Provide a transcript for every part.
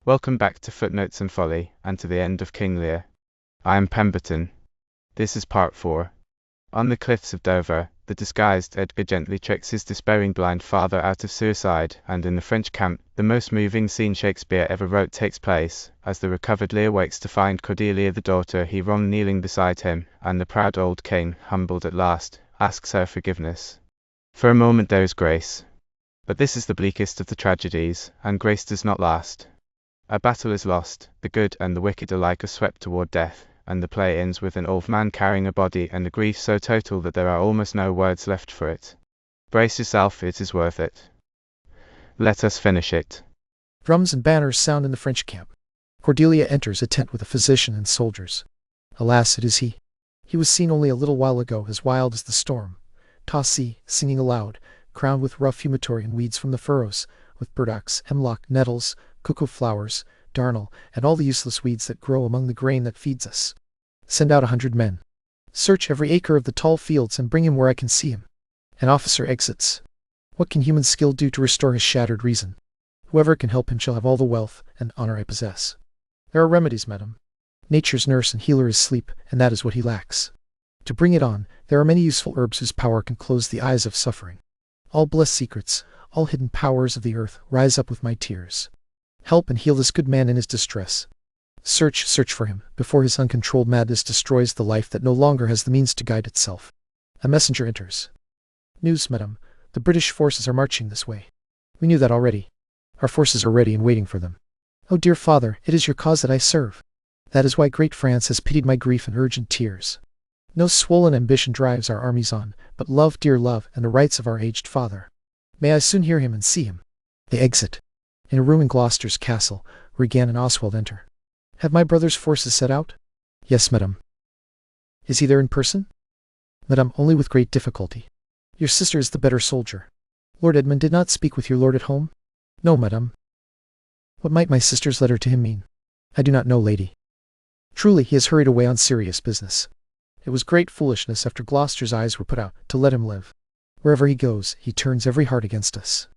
Welcome back to Footnotes and Folly, and to the end of King Lear. I am Pemberton. This is part 4. On the cliffs of Dover, the disguised Edgar gently tricks his despairing blind father out of suicide, and in the French camp, the most moving scene Shakespeare ever wrote takes place, as the recovered Lear wakes to find Cordelia the daughter he wronged kneeling beside him, and the proud old king, humbled at last, asks her forgiveness. For a moment there is grace. But this is the bleakest of the tragedies, and grace does not last. A battle is lost, the good and the wicked alike are swept toward death, and the play ends with an old man carrying a body and a grief so total that there are almost no words left for it. Brace yourself, it is worth it. Let us finish it. Drums and banners sound in the French camp. Cordelia enters a tent with a physician and soldiers. Alas, it is he. He was seen only a little while ago, as wild as the storm. Tossy, singing aloud, crowned with rough fumitory and weeds from the furrows, with burdocks, hemlock, nettles, cuckoo flowers, darnel, and all the useless weeds that grow among the grain that feeds us. Send out 100 men. Search every acre of the tall fields and bring him where I can see him. An officer exits. What can human skill do to restore his shattered reason? Whoever can help him shall have all the wealth and honor I possess. There are remedies, madam. Nature's nurse and healer is sleep, and that is what he lacks. To bring it on, there are many useful herbs whose power can close the eyes of suffering. All blessed secrets, all hidden powers of the earth, rise up with my tears. Help and heal this good man in his distress. Search for him, before his uncontrolled madness destroys the life that no longer has the means to guide itself. A messenger enters. News, madam. The British forces are marching this way. We knew that already. Our forces are ready and waiting for them. Oh, dear father, it is your cause that I serve. That is why great France has pitied my grief and urgent tears. No swollen ambition drives our armies on, but love, dear love, and the rights of our aged father. May I soon hear him and see him. They exit. In a room in Gloucester's castle, Regan and Oswald enter. Have my brother's forces set out? Yes, madam. Is he there in person? Madam, only with great difficulty. Your sister is the better soldier. Lord Edmund did not speak with your lord at home? No, madam. What might my sister's letter to him mean? I do not know, lady. Truly, he has hurried away on serious business. It was great foolishness, after Gloucester's eyes were put out, to let him live. Wherever he goes, he turns every heart against us.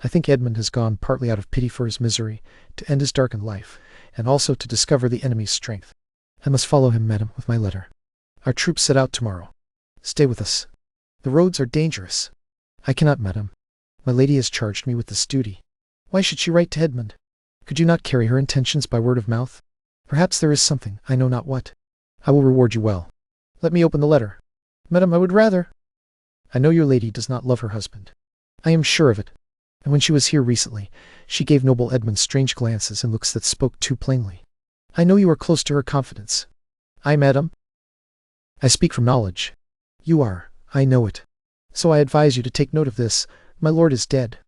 I think Edmund has gone partly out of pity for his misery, to end his darkened life, and also to discover the enemy's strength. I must follow him, madam, with my letter. Our troops set out tomorrow. Stay with us. The roads are dangerous. I cannot, madam. My lady has charged me with this duty. Why should she write to Edmund? Could you not carry her intentions by word of mouth? Perhaps there is something, I know not what. I will reward you well. Let me open the letter. Madam, I would rather. I know your lady does not love her husband. I am sure of it. And when she was here recently, she gave noble Edmund strange glances and looks that spoke too plainly. I know you are close to her confidence. I, madam? I speak from knowledge. You are, I know it. So I advise you to take note of this. My lord is dead.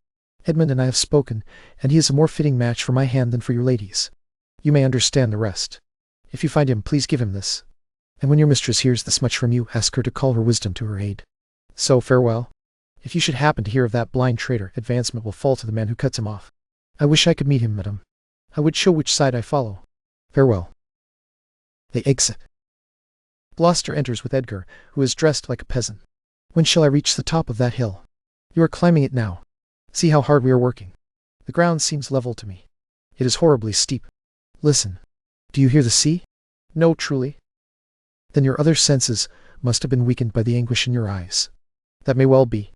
Edmund and I have spoken, and he is a more fitting match for my hand than for your lady's. You may understand the rest. If you find him, please give him this. And when your mistress hears this much from you, ask her to call her wisdom to her aid. So farewell. If you should happen to hear of that blind traitor, advancement will fall to the man who cuts him off. I wish I could meet him, madam. I would show which side I follow. Farewell. They exit. Gloucester enters with Edgar, who is dressed like a peasant. When shall I reach the top of that hill? You are climbing it now. See how hard we are working. The ground seems level to me. It is horribly steep. Listen. Do you hear the sea? No, truly. Then your other senses must have been weakened by the anguish in your eyes. That may well be.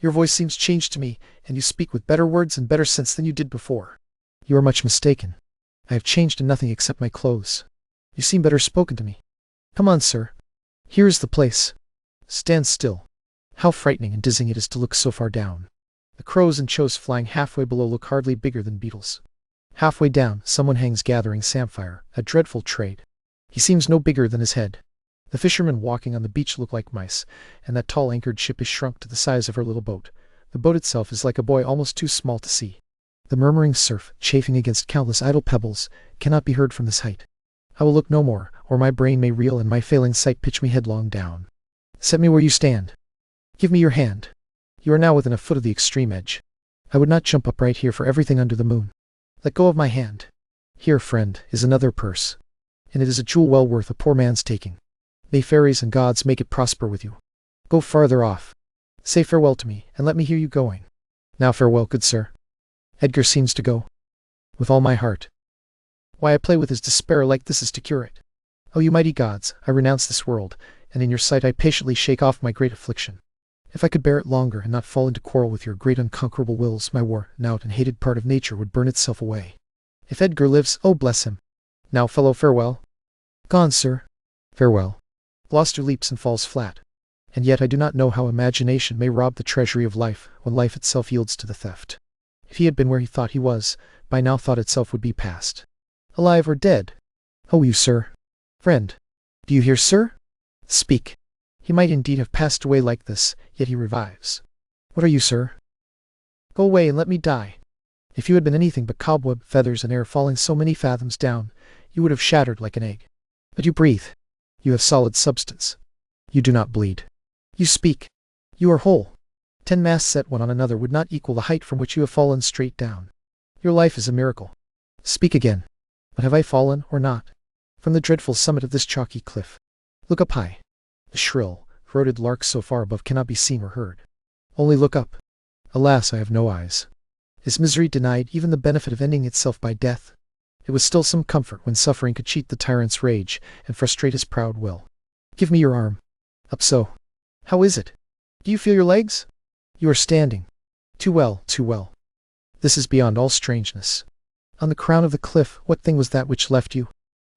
Your voice seems changed to me, and you speak with better words and better sense than you did before. You are much mistaken. I have changed in nothing except my clothes. You seem better spoken to me. Come on, sir. Here is the place. Stand still. How frightening and dizzying it is to look so far down. The crows and chows flying halfway below look hardly bigger than beetles. Halfway down, someone hangs gathering samphire, a dreadful trade. He seems no bigger than his head. The fishermen walking on the beach look like mice, and that tall anchored ship is shrunk to the size of her little boat. The boat itself is like a boy almost too small to see. The murmuring surf, chafing against countless idle pebbles, cannot be heard from this height. I will look no more, or my brain may reel and my failing sight pitch me headlong down. Set me where you stand. Give me your hand. You are now within a foot of the extreme edge. I would not jump up right here for everything under the moon. Let go of my hand. Here, friend, is another purse. And it is a jewel well worth a poor man's taking. May fairies and gods make it prosper with you. Go farther off. Say farewell to me, and let me hear you going. Now farewell, good sir. Edgar seems to go. With all my heart. Why I play with his despair like this is to cure it. O you mighty gods, I renounce this world, and in your sight I patiently shake off my great affliction. If I could bear it longer and not fall into quarrel with your great unconquerable wills, my worn out and hated part of nature would burn itself away. If Edgar lives, oh bless him! Now, fellow, farewell. Gone, sir. Farewell. Gloucester leaps and falls flat. And yet I do not know how imagination may rob the treasury of life, when life itself yields to the theft. If he had been where he thought he was, by now thought itself would be past. Alive or dead? Oh, you, sir. Friend. Do you hear, sir? Speak. He might indeed have passed away like this, yet he revives. What are you, sir? Go away and let me die. If you had been anything but cobweb, feathers, and air falling so many fathoms down, you would have shattered like an egg. But you breathe. You have solid substance. You do not bleed. You speak. You are whole. 10 masts set one on another would not equal the height from which you have fallen straight down. Your life is a miracle. Speak again. But have I fallen, or not? From the dreadful summit of this chalky cliff. Look up high. The shrill, throated larks so far above cannot be seen or heard. Only look up. Alas, I have no eyes. Is misery denied even the benefit of ending itself by death? It was still some comfort when suffering could cheat the tyrant's rage and frustrate his proud will. Give me your arm. Up so. How is it? Do you feel your legs? You are standing. Too well, too well. This is beyond all strangeness. On the crown of the cliff, what thing was that which left you?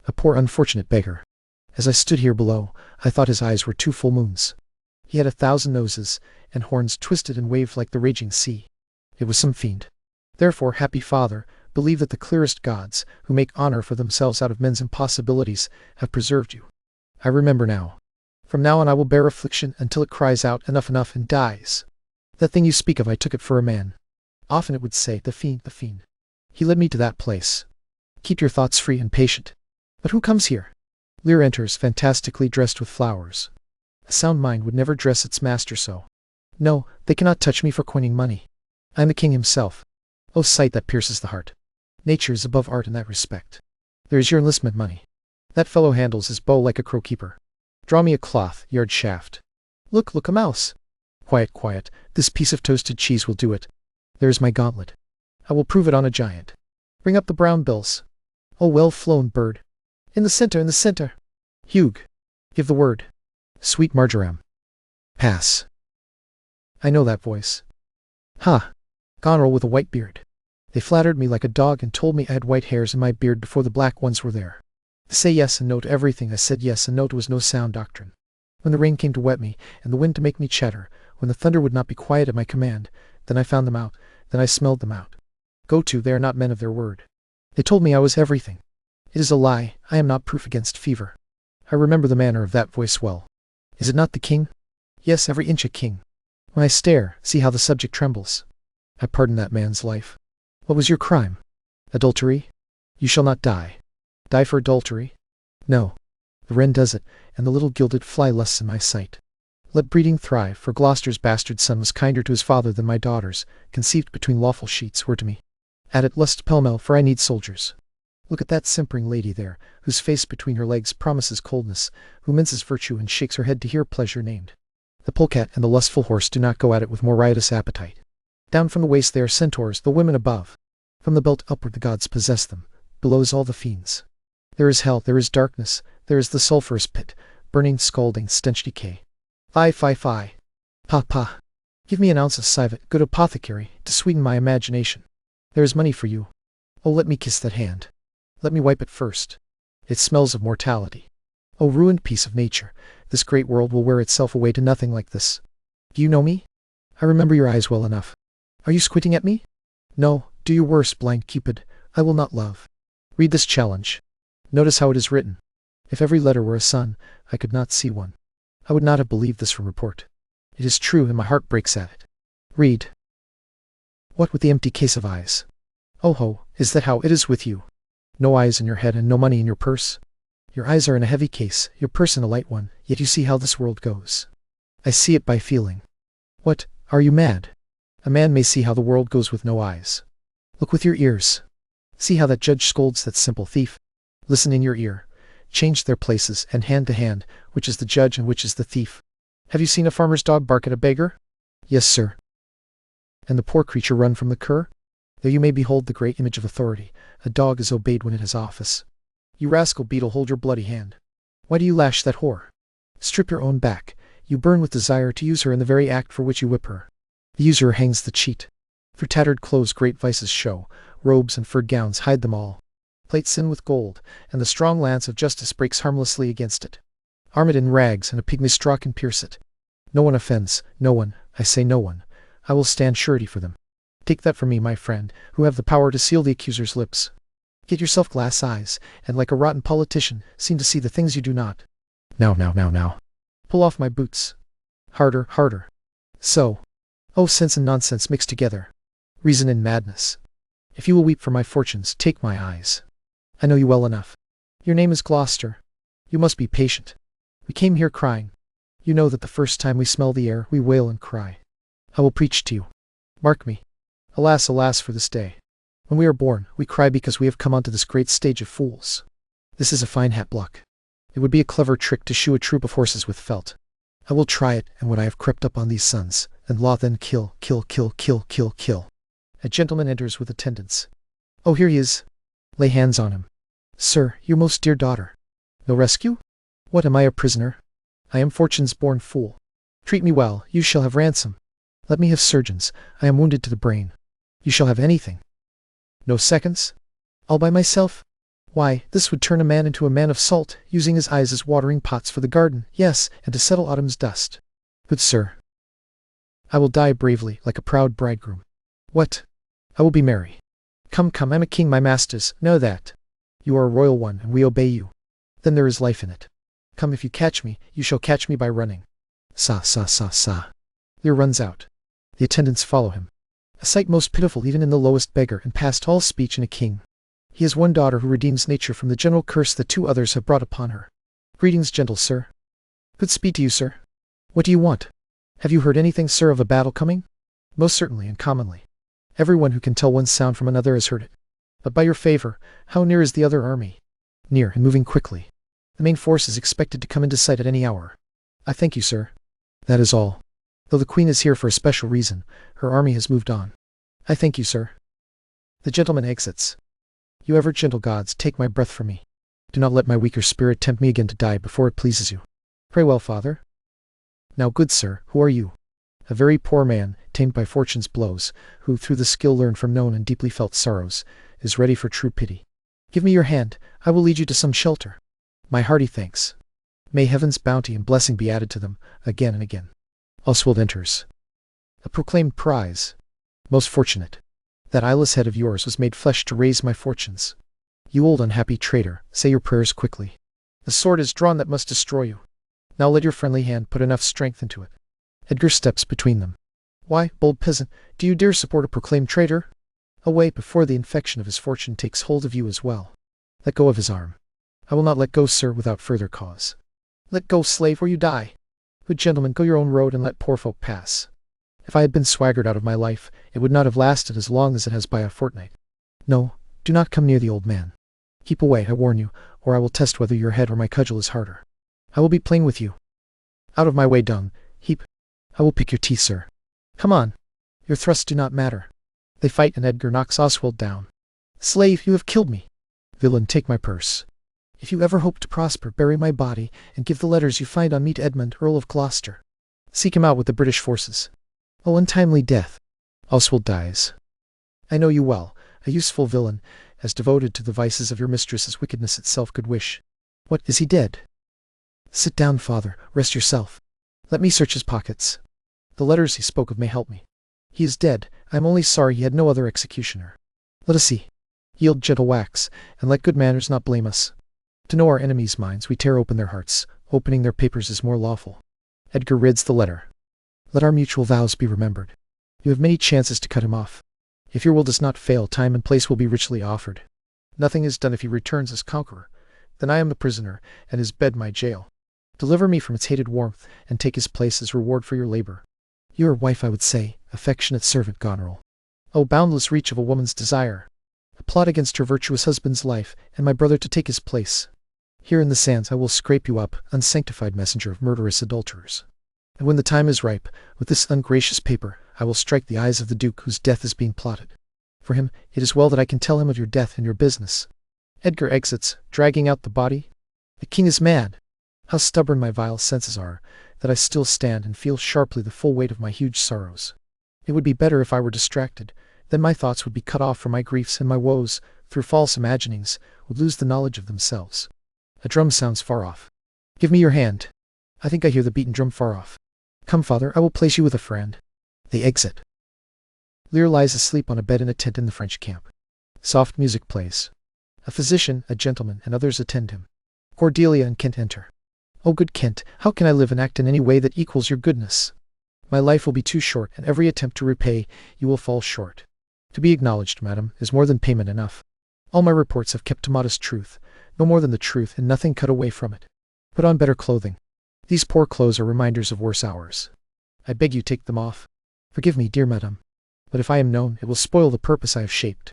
A poor unfortunate beggar. As I stood here below, I thought his eyes were 2 full moons. He had 1,000 noses, and horns twisted and waved like the raging sea. It was some fiend. Therefore, happy father, believe that the clearest gods, who make honor for themselves out of men's impossibilities, have preserved you. I remember now. From now on I will bear affliction until it cries out, enough, enough, and dies. That thing you speak of I took it for a man. Often it would say, the fiend, the fiend. He led me to that place. Keep your thoughts free and patient. But who comes here? Lear enters, fantastically dressed with flowers. A sound mind would never dress its master so. No, they cannot touch me for coining money. I am the king himself. O sight that pierces the heart. Nature is above art in that respect. There is your enlistment money. That fellow handles his bow like a crow-keeper. Draw me a cloth, yard shaft. Look, look, a mouse. Quiet, quiet, this piece of toasted cheese will do it. There is my gauntlet. I will prove it on a giant. Bring up the brown bills. Oh, well flown, bird. In the center, in the center. Hugh, give the word. Sweet marjoram. Pass. I know that voice. Ha! Goneril with a white beard. They flattered me like a dog and told me I had white hairs in my beard before the black ones were there. Say yes and no to everything. I said yes and no. It was no sound doctrine. When the rain came to wet me, and the wind to make me chatter, when the thunder would not be quiet at my command, then I found them out, then I smelled them out. Go to, they are not men of their word. They told me I was everything. It is a lie. I am not proof against fever. I remember the manner of that voice well. Is it not the king? Yes, every inch a king. When I stare, see how the subject trembles. I pardon that man's life. What was your crime? Adultery? You shall not die. Die for adultery? No. The wren does it, and the little gilded fly lusts in my sight. Let breeding thrive, for Gloucester's bastard son was kinder to his father than my daughters, conceived between lawful sheets, were to me. Add it lust pell-mell, for I need soldiers. Look at that simpering lady there, whose face between her legs promises coldness, who minces virtue and shakes her head to hear pleasure named. The polecat and the lustful horse do not go at it with more riotous appetite. Down from the waist they are centaurs, the women above. From the belt upward the gods possess them, below is all the fiends. There is hell, there is darkness, there is the sulphurous pit, burning, scalding, stench decay. Fie, fie, fie. Pa, pa. Give me an ounce of civet, good apothecary, to sweeten my imagination. There is money for you. Oh, let me kiss that hand. Let me wipe it first. It smells of mortality. Oh, ruined piece of nature, this great world will wear itself away to nothing like this. Do you know me? I remember your eyes well enough. Are you squinting at me? No, do your worst, blind Cupid. I will not love. Read this challenge. Notice how it is written. If every letter were a sun, I could not see one. I would not have believed this from report. It is true, and my heart breaks at it. Read. What with the empty case of eyes? Oh ho, is that how it is with you? No eyes in your head and no money in your purse? Your eyes are in a heavy case, your purse in a light one, yet you see how this world goes. I see it by feeling. What, are you mad? A man may see how the world goes with no eyes. Look with your ears. See how that judge scolds that simple thief. Listen in your ear. Change their places, and hand to hand, which is the judge and which is the thief. Have you seen a farmer's dog bark at a beggar? Yes, sir. And the poor creature run from the cur? Though you may behold the great image of authority, a dog is obeyed when it has office. You rascal beetle, hold your bloody hand. Why do you lash that whore? Strip your own back. You burn with desire to use her in the very act for which you whip her. The usurer hangs the cheat. For tattered clothes great vices show, robes and furred gowns hide them all. Plate sin with gold, and the strong lance of justice breaks harmlessly against it. Arm it in rags, and a pygmy straw can pierce it. No one offends, no one, I say no one. I will stand surety for them. Take that from me, my friend, who have the power to seal the accuser's lips. Get yourself glass eyes, and like a rotten politician, seem to see the things you do not. Now. Pull off my boots. Harder, harder. So. Oh, sense and nonsense mixed together. Reason and madness. If you will weep for my fortunes, take my eyes. I know you well enough. Your name is Gloucester. You must be patient. We came here crying. You know that the first time we smell the air, we wail and cry. I will preach to you. Mark me. Alas, alas for this day. When we are born, we cry because we have come onto this great stage of fools. This is a fine hat block. It would be a clever trick to shoe a troop of horses with felt. I will try it, and when I have crept up on these sons, and law then kill. A gentleman enters with attendants. Oh, here he is. Lay hands on him. Sir, your most dear daughter. No rescue? What, am I a prisoner? I am fortune's born fool. Treat me well, you shall have ransom. Let me have surgeons, I am wounded to the brain. You shall have anything. No seconds? All by myself? Why, this would turn a man into a man of salt, using his eyes as watering pots for the garden, yes, and to settle autumn's dust. Good sir. I will die bravely, like a proud bridegroom. What? I will be merry. Come, I'm a king, my masters, know that. You are a royal one, and we obey you. Then there is life in it. Come, if you catch me, you shall catch me by running. Sa. Lear runs out. The attendants follow him. A sight most pitiful even in the lowest beggar, and past all speech in a king. He has one daughter who redeems nature from the general curse that two others have brought upon her. Greetings, gentle sir. Good speed to you, sir. What do you want? Have you heard anything, sir, of a battle coming? Most certainly and commonly. Everyone who can tell one sound from another has heard it. But by your favor, how near is the other army? Near, and moving quickly. The main force is expected to come into sight at any hour. I thank you, sir. That is all. Though the Queen is here for a special reason, her army has moved on. I thank you, sir. The gentleman exits. You ever gentle gods, take my breath from me. Do not let my weaker spirit tempt me again to die before it pleases you. Pray well, father. Now, good sir, who are you? A very poor man, tamed by fortune's blows, who, through the skill learned from known and deeply felt sorrows, is ready for true pity. Give me your hand, I will lead you to some shelter. My hearty thanks. May heaven's bounty and blessing be added to them, again and again. Oswald enters. A proclaimed prize. Most fortunate. That eyeless head of yours was made flesh to raise my fortunes. You old unhappy traitor, say your prayers quickly. The sword is drawn that must destroy you. Now let your friendly hand put enough strength into it. Edgar steps between them. Why, bold peasant, do you dare support a proclaimed traitor? Away before the infection of his fortune takes hold of you as well. Let go of his arm. I will not let go, sir, without further cause. Let go, slave, or you die. Good gentlemen, go your own road and let poor folk pass. If I had been swaggered out of my life, it would not have lasted as long as it has by a fortnight. No, do not come near the old man. Keep away, I warn you, or I will test whether your head or my cudgel is harder. I will be plain with you. Out of my way, dung, heap. I will pick your teeth, sir. Come on. Your thrusts do not matter. They fight, and Edgar knocks Oswald down. Slave, you have killed me. Villain, take my purse. If you ever hope to prosper, bury my body, and give the letters you find on me to Edmund, Earl of Gloucester. Seek him out with the British forces. Oh, untimely death. Oswald dies. I know you well, a useful villain, as devoted to the vices of your mistress as wickedness itself could wish. What, is he dead? Sit down, father, rest yourself. Let me search his pockets. The letters he spoke of may help me. He is dead, I am only sorry he had no other executioner. Let us see. Yield gentle wax, and let good manners not blame us. To know our enemies' minds, we tear open their hearts. Opening their papers is more lawful. Edgar reads the letter. Let our mutual vows be remembered. You have many chances to cut him off. If your will does not fail, time and place will be richly offered. Nothing is done if he returns as conqueror. Then I am the prisoner, and his bed my jail. Deliver me from its hated warmth, and take his place as reward for your labor. Your wife, I would say, affectionate servant Goneril. O boundless reach of a woman's desire! A plot against her virtuous husband's life, and my brother to take his place. Here in the sands I will scrape you up, unsanctified messenger of murderous adulterers. And when the time is ripe, with this ungracious paper, I will strike the eyes of the Duke whose death is being plotted. For him, it is well that I can tell him of your death and your business. Edgar exits, dragging out the body. The king is mad. How stubborn my vile senses are, that I still stand and feel sharply the full weight of my huge sorrows. It would be better if I were distracted, then my thoughts would be cut off from my griefs, and my woes, through false imaginings, would lose the knowledge of themselves. A drum sounds far off. Give me your hand. I think I hear the beaten drum far off. Come, father, I will place you with a friend. They exit. Lear lies asleep on a bed in a tent in the French camp. Soft music plays. A physician, a gentleman, and others attend him. Cordelia and Kent enter. Oh, good Kent, how can I live and act in any way that equals your goodness? My life will be too short, and every attempt to repay you will fall short. To be acknowledged, madam, is more than payment enough. All my reports have kept to modest truth, no more than the truth, and nothing cut away from it. Put on better clothing. These poor clothes are reminders of worse hours. I beg you take them off. Forgive me, dear madam. But if I am known, it will spoil the purpose I have shaped.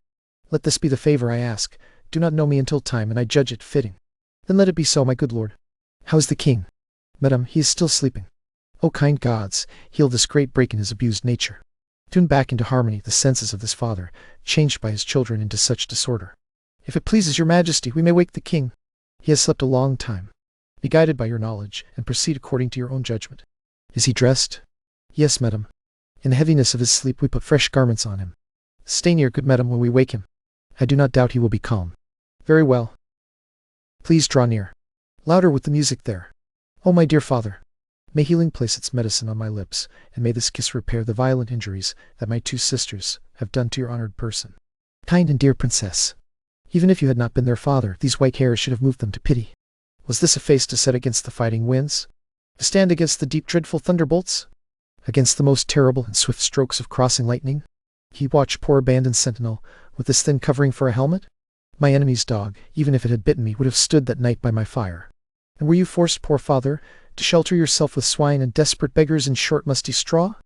Let this be the favor I ask. Do not know me until time, and I judge it fitting. Then let it be so, my good lord. How is the king? Madam, he is still sleeping. O kind gods, heal this great break in his abused nature. Tune back into harmony the senses of this father, changed by his children into such disorder. If it pleases your majesty, we may wake the king. He has slept a long time. Be guided by your knowledge, and proceed according to your own judgment. Is he dressed? Yes, madam. In the heaviness of his sleep we put fresh garments on him. Stay near, good madam, when we wake him. I do not doubt he will be calm. Very well. Please draw near. Louder with the music there. Oh, my dear father. May healing place its medicine on my lips, and may this kiss repair the violent injuries that my two sisters have done to your honored person. Kind and dear princess. Even if you had not been their father, these white hairs should have moved them to pity. Was this a face to set against the fighting winds? To stand against the deep dreadful thunderbolts? Against the most terrible and swift strokes of crossing lightning? He watched poor abandoned sentinel, with this thin covering for a helmet? My enemy's dog, even if it had bitten me, would have stood that night by my fire. And were you forced, poor father, to shelter yourself with swine and desperate beggars in short musty straw?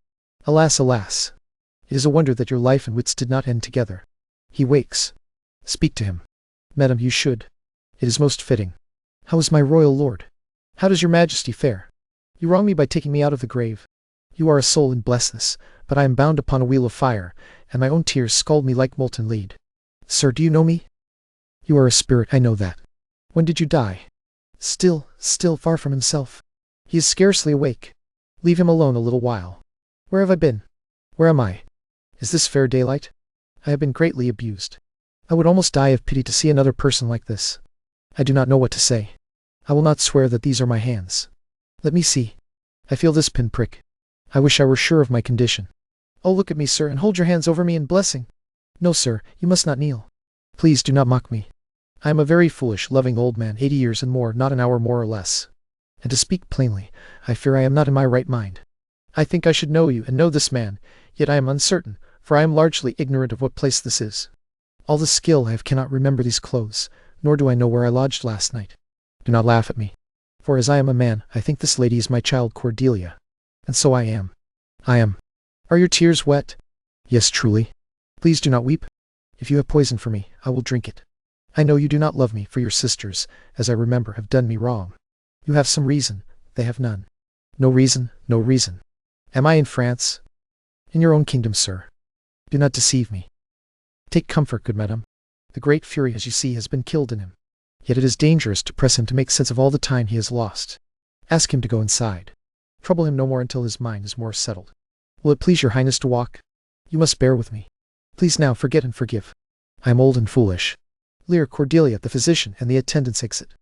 Alas, alas! It is a wonder that your life and wits did not end together. He wakes. Speak to him. Madam, you should. It is most fitting. How is my royal lord? How does your majesty fare? You wrong me by taking me out of the grave. You are a soul, and bless this, but I am bound upon a wheel of fire, and my own tears scald me like molten lead. Sir, do you know me? You are a spirit, I know that. When did you die? Still, far from himself. He is scarcely awake. Leave him alone a little while. Where have I been? Where am I? Is this fair daylight? I have been greatly abused. I would almost die of pity to see another person like this. I do not know what to say. I will not swear that these are my hands. Let me see. I feel this pinprick. I wish I were sure of my condition. Oh, look at me, sir, and hold your hands over me in blessing. No, sir, you must not kneel. Please do not mock me. I am a very foolish, loving old man, 80 years and more, not an hour more or less. And to speak plainly, I fear I am not in my right mind. I think I should know you and know this man, yet I am uncertain, for I am largely ignorant of what place this is. All the skill I have cannot remember these clothes, nor do I know where I lodged last night. Do not laugh at me, for as I am a man, I think this lady is my child Cordelia. And so I am. I am. Are your tears wet? Yes, truly. Please do not weep. If you have poison for me, I will drink it. I know you do not love me, for your sisters, as I remember, have done me wrong. You have some reason, they have none. No reason, no reason. Am I in France? In your own kingdom, sir. Do not deceive me. Take comfort, good madam. The great fury, as you see, has been killed in him. Yet it is dangerous to press him to make sense of all the time he has lost. Ask him to go inside. Trouble him no more until his mind is more settled. Will it please your highness to walk? You must bear with me. Please now forget and forgive. I am old and foolish. Lear, Cordelia, the physician, and the attendants exit.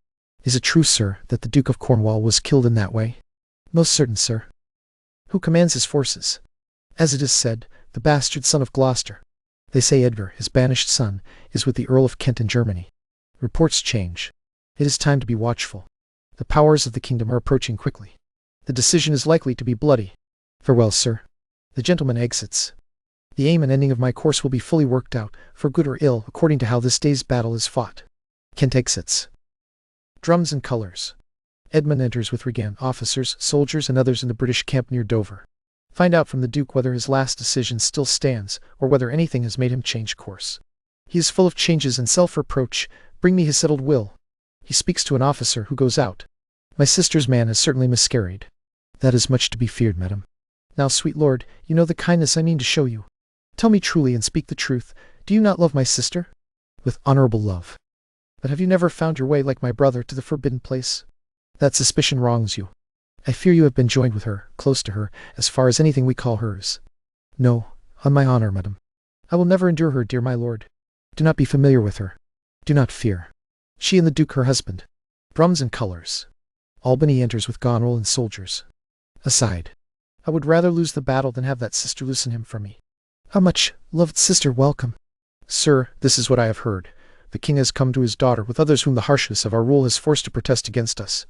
Is it true, sir, that the Duke of Cornwall was killed in that way? Most certain, sir. Who commands his forces? As it is said, the bastard son of Gloucester. They say Edgar, his banished son, is with the Earl of Kent in Germany. Reports change. It is time to be watchful. The powers of the kingdom are approaching quickly. The decision is likely to be bloody. Farewell, sir. The gentleman exits. The aim and ending of my course will be fully worked out, for good or ill, according to how this day's battle is fought. Kent exits. Drums and colors. Edmund enters with Regan, officers, soldiers, and others in the British camp near Dover. Find out from the Duke whether his last decision still stands, or whether anything has made him change course. He is full of changes and self-reproach. Bring me his settled will. He speaks to an officer who goes out. My sister's man has certainly miscarried. That is much to be feared, madam. Now, sweet lord, you know the kindness I mean to show you. Tell me truly and speak the truth. Do you not love my sister? With honorable love. But have you never found your way, like my brother, to the forbidden place? That suspicion wrongs you. I fear you have been joined with her, close to her, as far as anything we call hers. No, on my honor, madam. I will never endure her, dear my lord. Do not be familiar with her. Do not fear. She and the Duke her husband. Drums and colours. Albany enters with Goneril and soldiers. Aside. I would rather lose the battle than have that sister loosen him from me. How much, loved sister, welcome. Sir, this is what I have heard. The king has come to his daughter with others whom the harshness of our rule has forced to protest against us.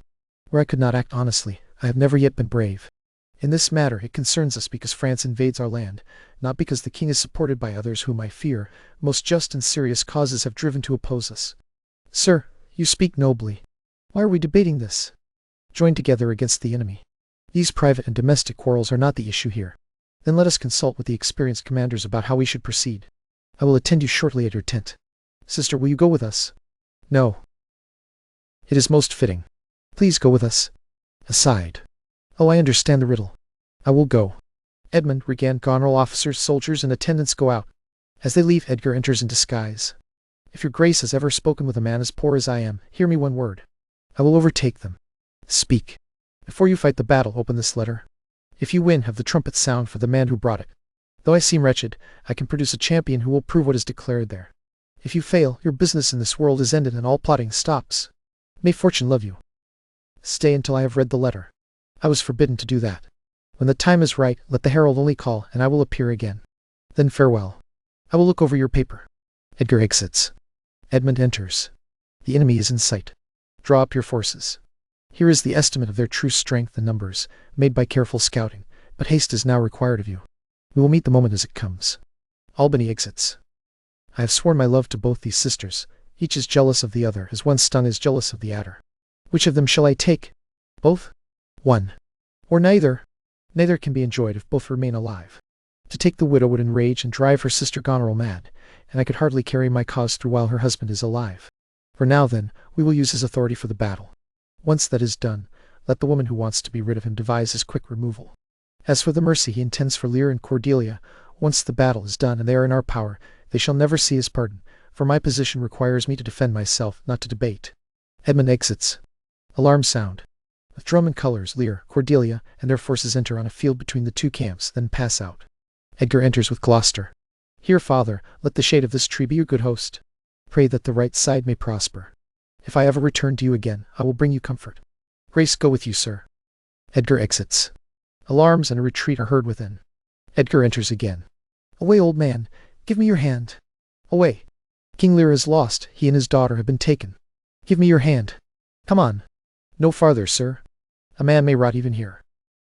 Where I could not act honestly, I have never yet been brave. In this matter it concerns us because France invades our land, not because the king is supported by others whom I fear most just and serious causes have driven to oppose us. Sir, you speak nobly. Why are we debating this? Joined together against the enemy. These private and domestic quarrels are not the issue here. Then let us consult with the experienced commanders about how we should proceed. I will attend you shortly at your tent. Sister, will you go with us? No. It is most fitting. Please go with us. Aside. Oh, I understand the riddle. I will go. Edmund, Regent, Goneril, officers, soldiers, and attendants go out. As they leave, Edgar enters in disguise. If your grace has ever spoken with a man as poor as I am, hear me one word. I will overtake them. Speak. Before you fight the battle, open this letter. If you win, have the trumpet sound for the man who brought it. Though I seem wretched, I can produce a champion who will prove what is declared there. If you fail, your business in this world is ended and all plotting stops. May fortune love you. Stay until I have read the letter. I was forbidden to do that. When the time is right, let the herald only call, and I will appear again. Then farewell. I will look over your paper. Edgar exits. Edmund enters. The enemy is in sight. Draw up your forces. Here is the estimate of their true strength and numbers, made by careful scouting, but haste is now required of you. We will meet the moment as it comes. Albany exits. I have sworn my love to both these sisters. Each is jealous of the other, as one stung is jealous of the adder. Which of them shall I take? Both? One. Or neither? Neither can be enjoyed if both remain alive. To take the widow would enrage and drive her sister Goneril mad, and I could hardly carry my cause through while her husband is alive. For now, then, we will use his authority for the battle. Once that is done, let the woman who wants to be rid of him devise his quick removal. As for the mercy he intends for Lear and Cordelia, once the battle is done and they are in our power, they shall never see his pardon, for my position requires me to defend myself, not to debate. Edmund exits. Alarm sound. With drum and colours, Lear, Cordelia, and their forces enter on a field between the two camps, then pass out. Edgar enters with Gloucester. Here, father, let the shade of this tree be your good host. Pray that the right side may prosper. If I ever return to you again, I will bring you comfort. Grace go with you, sir. Edgar exits. Alarms and a retreat are heard within. Edgar enters again. Away, old man, give me your hand. Away. King Lear is lost, he and his daughter have been taken. Give me your hand. Come on. No farther, sir. A man may rot even here.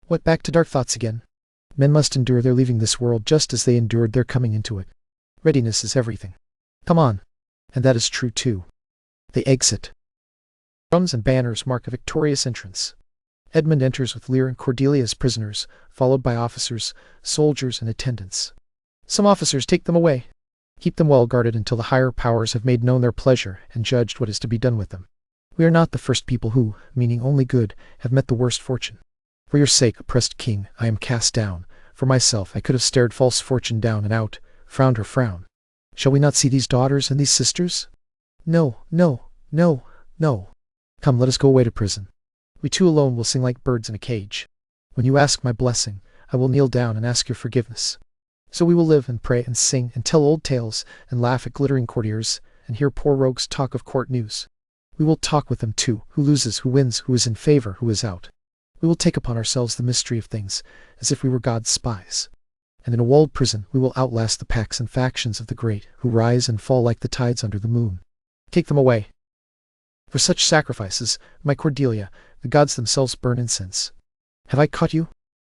What, back to dark thoughts again? Men must endure their leaving this world just as they endured their coming into it. Readiness is everything. Come on. And that is true, too. They exit. Drums and banners mark a victorious entrance. Edmund enters with Lear and Cordelia as prisoners, followed by officers, soldiers, and attendants. Some officers take them away. Keep them well guarded until the higher powers have made known their pleasure and judged what is to be done with them. We are not the first people who, meaning only good, have met the worst fortune. For your sake, oppressed king, I am cast down. For myself, I could have stared false fortune down and out, frowned her frown. Shall we not see these daughters and these sisters? No, no, no, no. Come, let us go away to prison. We two alone will sing like birds in a cage. When you ask my blessing, I will kneel down and ask your forgiveness. So we will live and pray and sing and tell old tales and laugh at glittering courtiers and hear poor rogues talk of court news. We will talk with them too, who loses, who wins, who is in favor, who is out. We will take upon ourselves the mystery of things, as if we were God's spies. And in a walled prison we will outlast the packs and factions of the great, who rise and fall like the tides under the moon. Take them away. For such sacrifices, my Cordelia, the gods themselves burn incense. Have I caught you?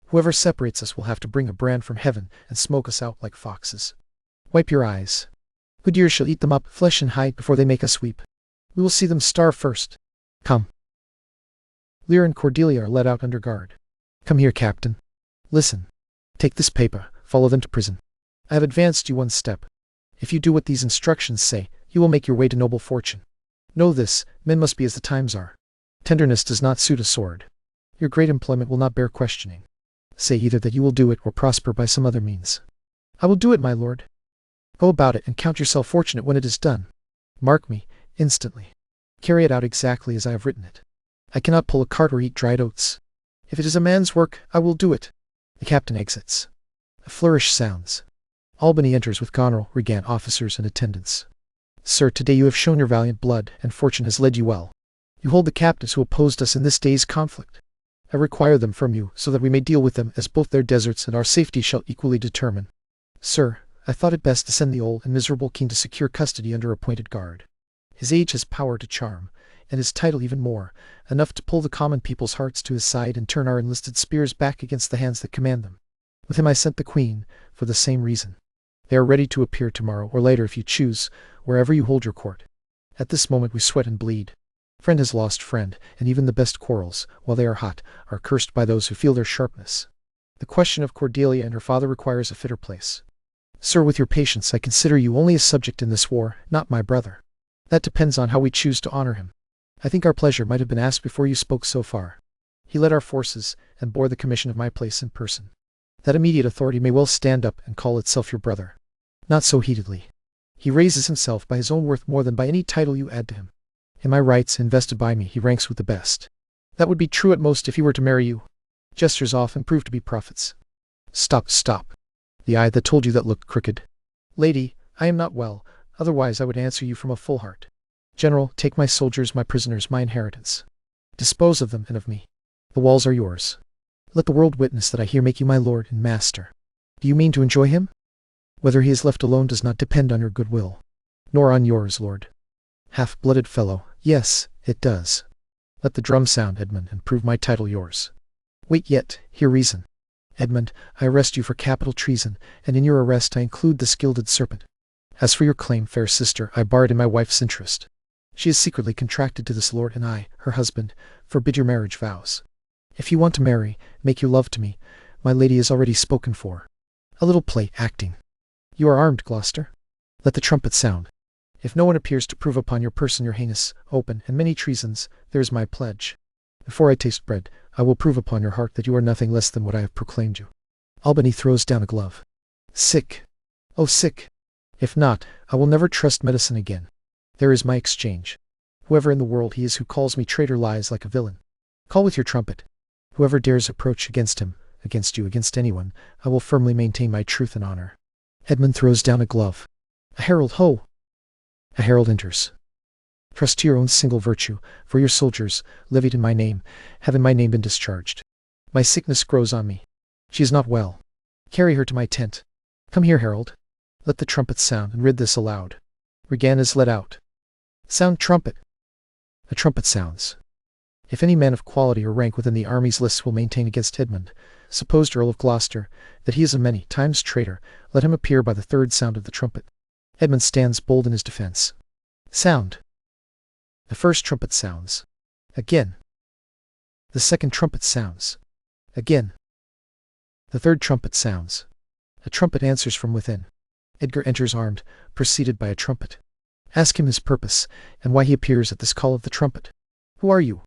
Whoever separates us will have to bring a brand from heaven and smoke us out like foxes. Wipe your eyes. Good years shall eat them up, flesh and hide, before they make us weep. We will see them starve first. Come. Lear and Cordelia are led out under guard. Come here, Captain. Listen. Take this paper, follow them to prison. I have advanced you one step. If you do what these instructions say, you will make your way to noble fortune. Know this, men must be as the times are. Tenderness does not suit a sword. Your great employment will not bear questioning. Say either that you will do it or prosper by some other means. I will do it, my lord. Go about it and count yourself fortunate when it is done. Mark me, instantly. Carry it out exactly as I have written it. I cannot pull a cart or eat dried oats. If it is a man's work, I will do it. The captain exits. A flourish sounds. Albany enters with Goneril, Regan, officers, and attendants. Sir, today you have shown your valiant blood, and fortune has led you well. You hold the captives who opposed us in this day's conflict. I require them from you, so that we may deal with them as both their deserts and our safety shall equally determine. Sir, I thought it best to send the old and miserable king to secure custody under appointed guard. His age has power to charm, and his title even more, enough to pull the common people's hearts to his side and turn our enlisted spears back against the hands that command them. With him I sent the queen, for the same reason. They are ready to appear tomorrow, or later if you choose, wherever you hold your court. At this moment we sweat and bleed. Friend has lost friend, and even the best quarrels, while they are hot, are cursed by those who feel their sharpness. The question of Cordelia and her father requires a fitter place. Sir, with your patience, I consider you only a subject in this war, not my brother. That depends on how we choose to honor him. I think our pleasure might have been asked before you spoke so far. He led our forces, and bore the commission of my place in person. That immediate authority may well stand up and call itself your brother. Not so heatedly. He raises himself by his own worth more than by any title you add to him. In my rights, invested by me, he ranks with the best. That would be true at most if he were to marry you. Jesters often prove to be prophets. Stop. The eye that told you that looked crooked. Lady, I am not well, otherwise I would answer you from a full heart. General, take my soldiers, my prisoners, my inheritance. Dispose of them and of me. The walls are yours. Let the world witness that I here make you my lord and master. Do you mean to enjoy him? Whether he is left alone does not depend on your goodwill. Nor on yours, lord. Half-blooded fellow, yes, it does. Let the drum sound, Edmund, and prove my title yours. Wait yet, hear reason. Edmund, I arrest you for capital treason, and in your arrest I include this gilded serpent. As for your claim, fair sister, I bar it in my wife's interest. She is secretly contracted to this lord, and I, her husband, forbid your marriage vows. If you want to marry, make your love to me. My lady is already spoken for. A little play, acting. You are armed, Gloucester. Let the trumpet sound. If no one appears to prove upon your person your heinous, open, and many treasons, there is my pledge. Before I taste bread, I will prove upon your heart that you are nothing less than what I have proclaimed you. Albany throws down a glove. Sick. Oh, sick. If not, I will never trust medicine again. There is my exchange. Whoever in the world he is who calls me traitor lies like a villain. Call with your trumpet. Whoever dares approach against him, against you, against anyone, I will firmly maintain my truth and honor. Edmund throws down a glove. A herald, ho! A herald enters. Trust to your own single virtue, for your soldiers, levied in my name, have in my name been discharged. My sickness grows on me. She is not well. Carry her to my tent. Come here, herald. Let the trumpet sound, and read this aloud. Regan is led out. Sound trumpet. A trumpet sounds. If any man of quality or rank within the army's lists will maintain against Edmund, supposed Earl of Gloucester, that he is a many times traitor, let him appear by the third sound of the trumpet. Edmund stands bold in his defence. Sound. The first trumpet sounds. Again. The second trumpet sounds. Again. The third trumpet sounds. A trumpet answers from within. Edgar enters armed, preceded by a trumpet. Ask him his purpose, and why he appears at this call of the trumpet. Who are you?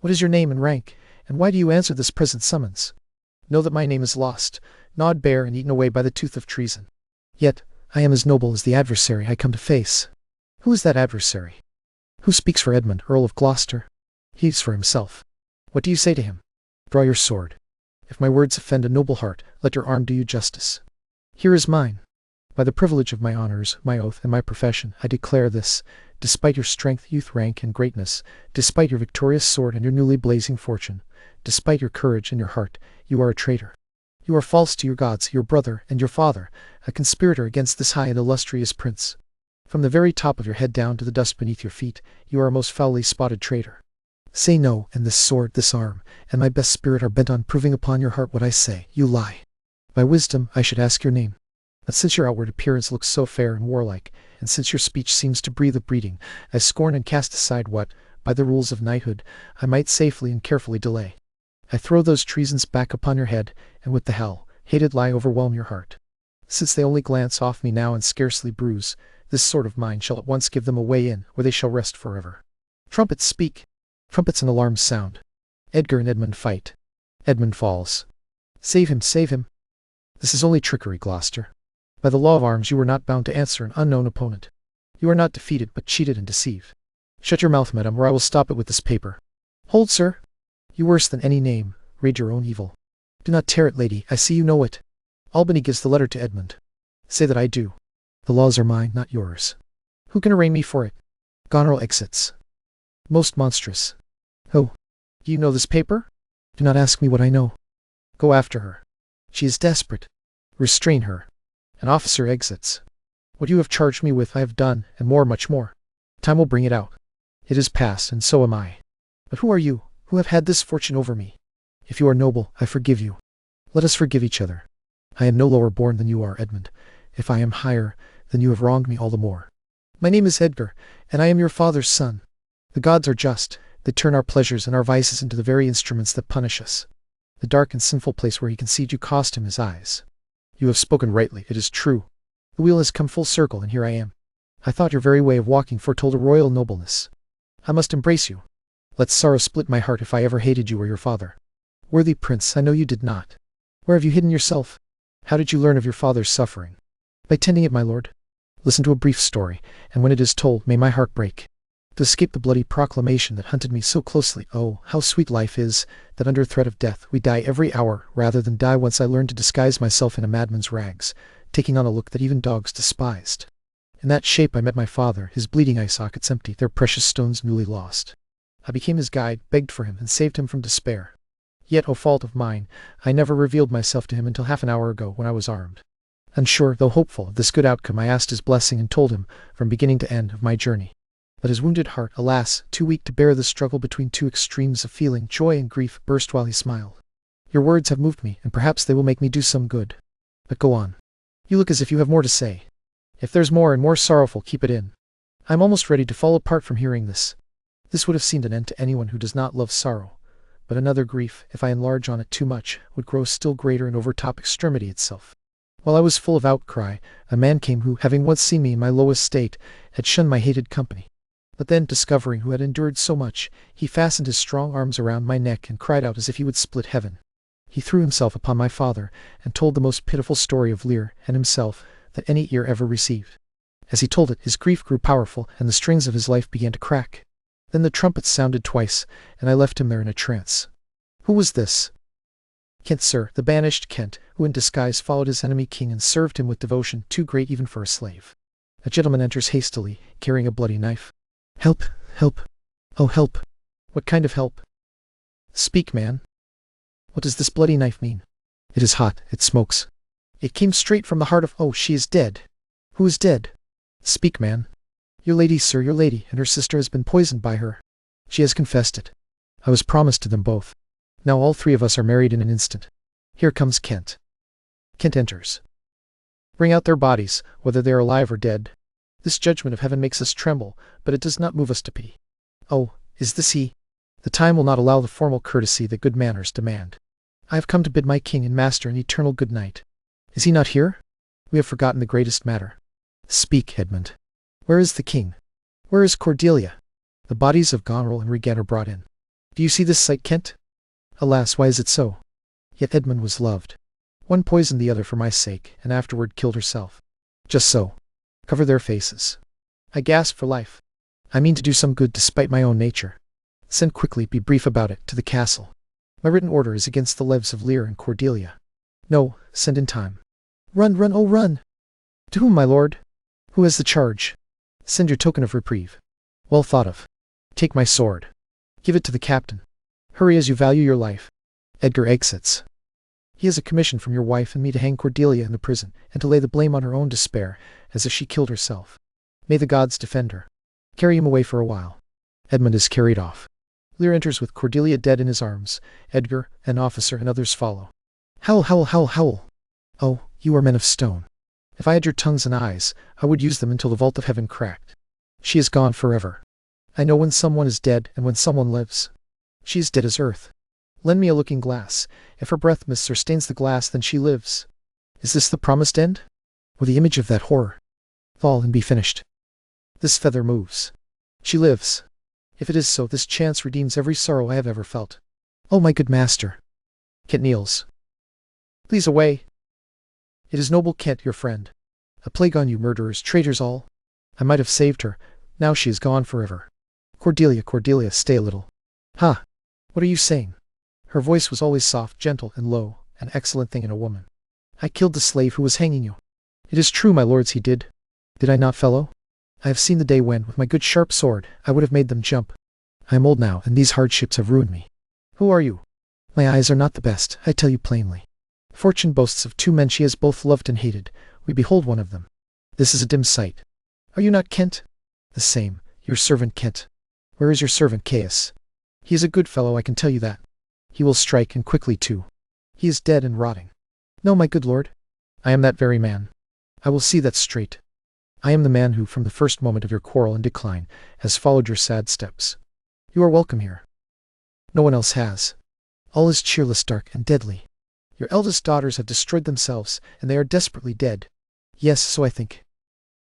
What is your name and rank, and why do you answer this present summons? Know that my name is lost, gnawed bare and eaten away by the tooth of treason. Yet I am as noble as the adversary I come to face. Who is that adversary? Who speaks for Edmund, Earl of Gloucester? He is for himself. What do you say to him? Draw your sword. If my words offend a noble heart, let your arm do you justice. Here is mine. By the privilege of my honors, my oath, and my profession, I declare this, despite your strength, youth, rank, and greatness, despite your victorious sword and your newly blazing fortune, despite your courage and your heart, you are a traitor. You are false to your gods, your brother, and your father, a conspirator against this high and illustrious prince. From the very top of your head down to the dust beneath your feet, you are a most foully spotted traitor. Say no, and this sword, this arm, and my best spirit are bent on proving upon your heart what I say. You lie. By wisdom, I should ask your name. But since your outward appearance looks so fair and warlike, and since your speech seems to breathe of breeding, I scorn and cast aside what, by the rules of knighthood, I might safely and carefully delay. I throw those treasons back upon your head, and with the hated lie overwhelm your heart. Since they only glance off me now and scarcely bruise, this sword of mine shall at once give them a way in, where they shall rest forever. Trumpets, speak! Trumpets and alarms sound. Edgar and Edmund fight. Edmund falls. Save him, save him! This is only trickery, Gloucester. By the law of arms you are not bound to answer an unknown opponent. You are not defeated, but cheated and deceived. Shut your mouth, madam, or I will stop it with this paper. Hold, sir! You worse than any name, rage your own evil. Do not tear it, lady, I see you know it. Albany gives the letter to Edmund. Say that I do. The laws are mine, not yours. Who can arraign me for it? Goneril exits. Most monstrous. Oh, you know this paper? Do not ask me what I know. Go after her. She is desperate. Restrain her. An officer exits. What you have charged me with I have done, and more, much more. Time will bring it out. It is past, and so am I. But who are you, who have had this fortune over me? If you are noble, I forgive you. Let us forgive each other. I am no lower born than you are, Edmund. If I am higher, then you have wronged me all the more. My name is Edgar, and I am your father's son. The gods are just. They turn our pleasures and our vices into the very instruments that punish us. The dark and sinful place where he conceived you cost him his eyes. You have spoken rightly, it is true. The wheel has come full circle, and here I am. I thought your very way of walking foretold a royal nobleness. I must embrace you. Let sorrow split my heart if I ever hated you or your father. Worthy prince, I know you did not. Where have you hidden yourself? How did you learn of your father's suffering? By tending it, my lord. Listen to a brief story, and when it is told, may my heart break. To escape the bloody proclamation that hunted me so closely, oh, how sweet life is, that under threat of death we die every hour, rather than die once I learned to disguise myself in a madman's rags, taking on a look that even dogs despised. In that shape I met my father, his bleeding eye sockets empty, their precious stones newly lost. I became his guide, begged for him, and saved him from despair. Yet, O fault of mine, I never revealed myself to him until half an hour ago, when I was armed. Unsure, though hopeful, of this good outcome, I asked his blessing and told him, from beginning to end, of my journey. But his wounded heart, alas, too weak to bear the struggle between two extremes of feeling, joy and grief, burst while he smiled. Your words have moved me, and perhaps they will make me do some good. But go on. You look as if you have more to say. If there's more and more sorrowful, keep it in. I am almost ready to fall apart from hearing this. This would have seemed an end to anyone who does not love sorrow. But another grief, if I enlarge on it too much, would grow still greater and overtop extremity itself. While I was full of outcry, a man came who, having once seen me in my lowest state, had shunned my hated company. But then, discovering who had endured so much, he fastened his strong arms around my neck and cried out as if he would split heaven. He threw himself upon my father, and told the most pitiful story of Lear and himself that any ear ever received. As he told it, his grief grew powerful, and the strings of his life began to crack. Then the trumpets sounded twice, and I left him there in a trance. Who was this? Kent, sir, the banished Kent, who in disguise followed his enemy king and served him with devotion too great even for a slave. A gentleman enters hastily, carrying a bloody knife. Help! Help! Oh, help! What kind of help? Speak, man. What does this bloody knife mean? It is hot, it smokes. It came straight from the heart of— oh, she is dead. Who is dead? Speak, man. Your lady, sir, your lady, and her sister has been poisoned by her. She has confessed it. I was promised to them both. Now all three of us are married in an instant. Here comes Kent. Kent enters. Bring out their bodies, whether they are alive or dead. This judgment of heaven makes us tremble, but it does not move us to pity. Oh, is this he? The time will not allow the formal courtesy that good manners demand. I have come to bid my king and master an eternal good night. Is he not here? We have forgotten the greatest matter. Speak, Edmund. Where is the king? Where is Cordelia? The bodies of Goneril and Regan are brought in. Do you see this sight, Kent? Alas, why is it so? Yet Edmund was loved. One poisoned the other for my sake, and afterward killed herself. Just so. Cover their faces. I gasp for life. I mean to do some good despite my own nature. Send quickly, be brief about it, to the castle. My written order is against the lives of Lear and Cordelia. No, send in time. Run, run, oh run! To whom, my lord? Who has the charge? Send your token of reprieve. Well thought of. Take my sword. Give it to the captain. Hurry as you value your life. Edgar exits. He has a commission from your wife and me to hang Cordelia in the prison, and to lay the blame on her own despair, as if she killed herself. May the gods defend her. Carry him away for a while. Edmund is carried off. Lear enters with Cordelia dead in his arms. Edgar, an officer, and others follow. Howl, howl, howl, howl! Oh, you are men of stone. If I had your tongues and eyes, I would use them until the vault of heaven cracked. She is gone forever. I know when someone is dead and when someone lives. She is dead as earth. Lend me a looking glass. If her breath mists or stains the glass, then she lives. Is this the promised end? Or the image of that horror? Fall and be finished. This feather moves. She lives. If it is so, this chance redeems every sorrow I have ever felt. Oh, my good master. Kent kneels. Please away. It is noble Kent, your friend. A plague on you, murderers, traitors all! I might have saved her. Now she is gone forever. Cordelia, Cordelia, stay a little. Ha! What are you saying? Her voice was always soft, gentle, and low, an excellent thing in a woman. I killed the slave who was hanging you. It is true, my lords, he did. Did I not, fellow? I have seen the day when, with my good sharp sword, I would have made them jump. I am old now, and these hardships have ruined me. Who are you? My eyes are not the best, I tell you plainly. Fortune boasts of two men she has both loved and hated. We behold one of them. This is a dim sight. Are you not Kent? The same, your servant Kent. Where is your servant Caius? He is a good fellow, I can tell you that. He will strike, and quickly too. He is dead and rotting. No, my good lord. I am that very man. I will see that straight. I am the man who, from the first moment of your quarrel and decline, has followed your sad steps. You are welcome here. No one else has. All is cheerless, dark, and deadly. Your eldest daughters have destroyed themselves, and they are desperately dead. Yes, so I think.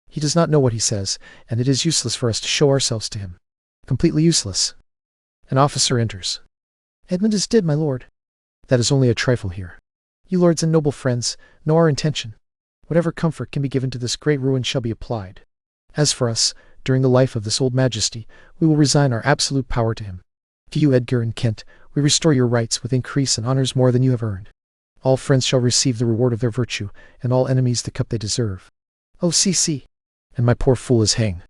He does not know what he says, and it is useless for us to show ourselves to him. Completely useless. An officer enters. Edmund is dead, my lord. That is only a trifle here. You lords and noble friends know our intention. Whatever comfort can be given to this great ruin shall be applied. As for us, during the life of this old majesty, we will resign our absolute power to him. To you, Edgar and Kent, we restore your rights with increase and honors more than you have earned. All friends shall receive the reward of their virtue, and all enemies the cup they deserve. Oh, see. And my poor fool is hanged.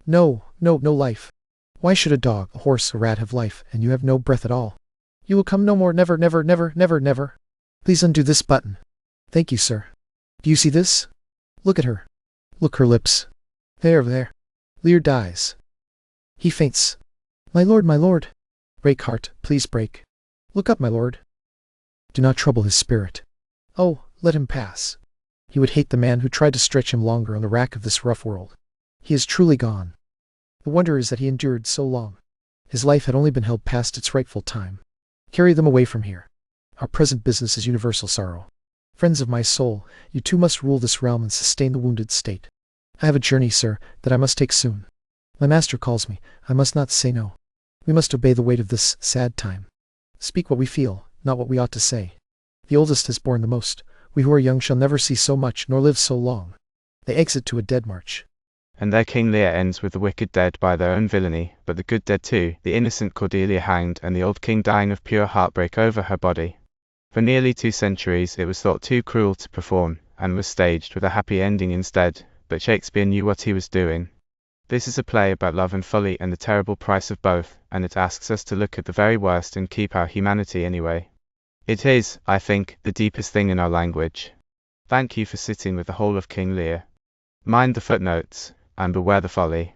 No life. Why should a dog, a horse, a rat have life, and you have no breath at all? You will come no more, never, never, never, never, never. Please undo this button. Thank you, sir. Do you see this? Look at her. Look her lips. There. Lear dies. He faints. My lord. Break, heart, please break. Look up, my lord. Do not trouble his spirit. Oh, let him pass. He would hate the man who tried to stretch him longer on the rack of this rough world. He is truly gone. The wonder is that he endured so long. His life had only been held past its rightful time. Carry them away from here. Our present business is universal sorrow. Friends of my soul, you too must rule this realm and sustain the wounded state. I have a journey, sir, that I must take soon. My master calls me. I must not say no. We must obey the weight of this sad time. Speak what we feel, not what we ought to say. The oldest has borne the most. We who are young shall never see so much, nor live so long. They exit to a dead march. And there King Lear ends with the wicked dead by their own villainy, but the good dead too, the innocent Cordelia hanged, and the old king dying of pure heartbreak over her body. For nearly 2 centuries it was thought too cruel to perform, and was staged with a happy ending instead, but Shakespeare knew what he was doing. This is a play about love and folly and the terrible price of both, and it asks us to look at the very worst and keep our humanity anyway. It is, I think, the deepest thing in our language. Thank you for sitting with the whole of King Lear. Mind the footnotes, and beware the folly.